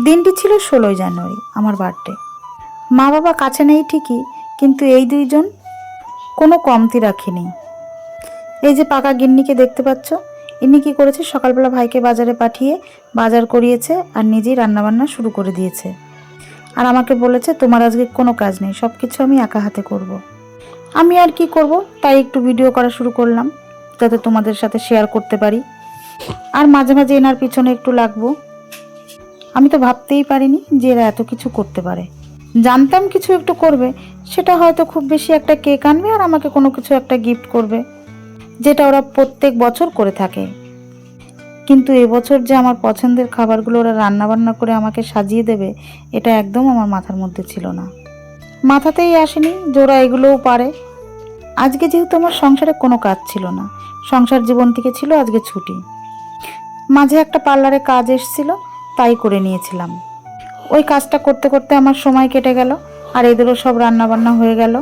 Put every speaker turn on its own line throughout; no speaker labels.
দিনটি ছিল 16ই জানুয়ারি, আমার বার্থডে। মা বাবা কাছে নেই ঠিকই, কিন্তু এই দুইজন কোনো কমতি রাখেনি। এই যে পাকা গিন্নিকে দেখতে পাচ্ছ, ইনি কি করেছে, সকালবেলা ভাইকে বাজারে পাঠিয়ে বাজার করিয়েছে আর নিজেই রান্নাবান্না শুরু করে দিয়েছে। আর আমাকে বলেছে তোমার আজকে কোনো কাজ নেই, সব কিছু আমি একা হাতে করব। আমি আর কি করব, তাই একটু ভিডিও করা শুরু করলাম, যাতে তোমাদের সাথে শেয়ার করতে পারি। আর মাঝে মাঝে এনার পিছনে একটু লাগবো। আমি তো ভাবতেই পারিনি যে এরা এত কিছু করতে পারে। জানতাম কিছু একটু করবে, সেটা হয়তো খুব বেশি একটা কেক আনবে আর আমাকে কোনো কিছু একটা গিফট করবে, যেটা ওরা প্রত্যেক বছর করে থাকে। কিন্তু এবছর যে আমার পছন্দের খাবারগুলো ওরা রান্নাবান্না করে আমাকে সাজিয়ে দেবে, এটা একদম আমার মাথার মধ্যে ছিল না। মাথাতেই আসেনি যে ওরা এগুলোও পারে। আজকে যেহেতু আমার সংসারে কোনো কাজ ছিল না, সংসার জীবন থেকে ছিল আজকে ছুটি। মাঝে একটা পার্লারে কাজ এসেছিল, তাই করে নিয়েছিলাম। ওই কাজটা করতে করতে আমার সময় কেটে গেল, আর এদেরও সব রান্নাবান্না হয়ে গেল।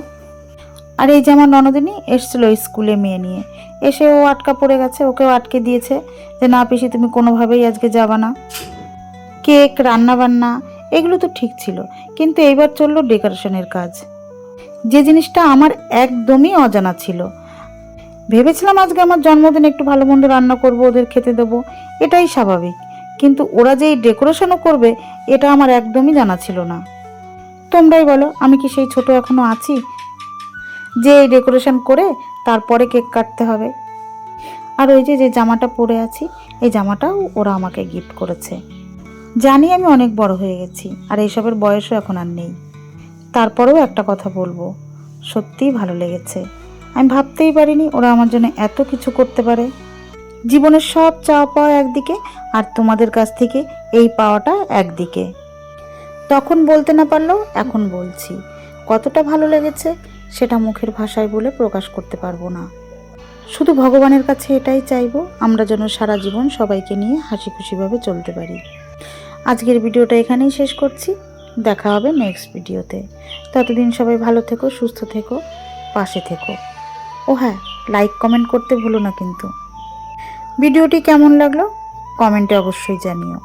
আর এই যে আমার ননদিনী এসেছিল স্কুলে মেয়ে নিয়ে, এসে ও আটকা পড়ে গেছে, ওকেও আটকে দিয়েছে যে না পিসি তুমি কোনোভাবেই আজকে যাবা না। কেক রান্নাবান্না এগুলো তো ঠিক ছিল, কিন্তু এইবার চললো ডেকোরেশনের কাজ, যে জিনিসটা আমার একদমই অজানা ছিল। ভেবেছিলাম আজকে আমার জন্মদিনে একটু ভালো মন্দ রান্না করব, ওদের খেতে দেবো, এটাই স্বাভাবিক। কিন্তু ওরা যে এই ডেকোরেশনও করবে, এটা আমার একদমই জানা ছিল না। তোমরাই বলো, আমি কি সেই ছোট এখনো আছি যে এই ডেকোরেশন করে তারপরে কেক কাটতে হবে? আর ওই যে যে জামাটা পরে আছি, এই জামাটাও ওরা আমাকে গিফট করেছে। জানি আমি অনেক বড় হয়ে গেছি, আর এইসবের বয়সও এখন আর নেই। তারপরেও একটা কথা বলবো, সত্যিই ভালো লেগেছে। আমি ভাবতেই পারিনি ওরা আমার জন্য এত কিছু করতে পারে। জীবনের সব চাওয়া পাওয়া একদিকে, আর তোমাদের কাছ থেকে এই পাওয়াটা একদিকে। তখন বলতে না পারলেও এখন বলছি, কতটা ভালো লেগেছে সেটা মুখের ভাষায় বলে প্রকাশ করতে পারবো না। শুধু ভগবানের কাছে এটাই চাইবো, আমরা যেন সারা জীবন সবাইকে নিয়ে হাসি খুশিভাবে চলতে পারি। আজকের ভিডিওটা এখানেই শেষ করছি, দেখা হবে নেক্সট ভিডিওতে। ততদিন সবাই ভালো থেকো, সুস্থ থেকো, পাশে থেকো। ও হ্যাঁ, লাইক কমেন্ট করতে ভুলো না কিন্তু। ভিডিওটি কেমন লাগলো কমেন্টে অবশ্যই জানিও।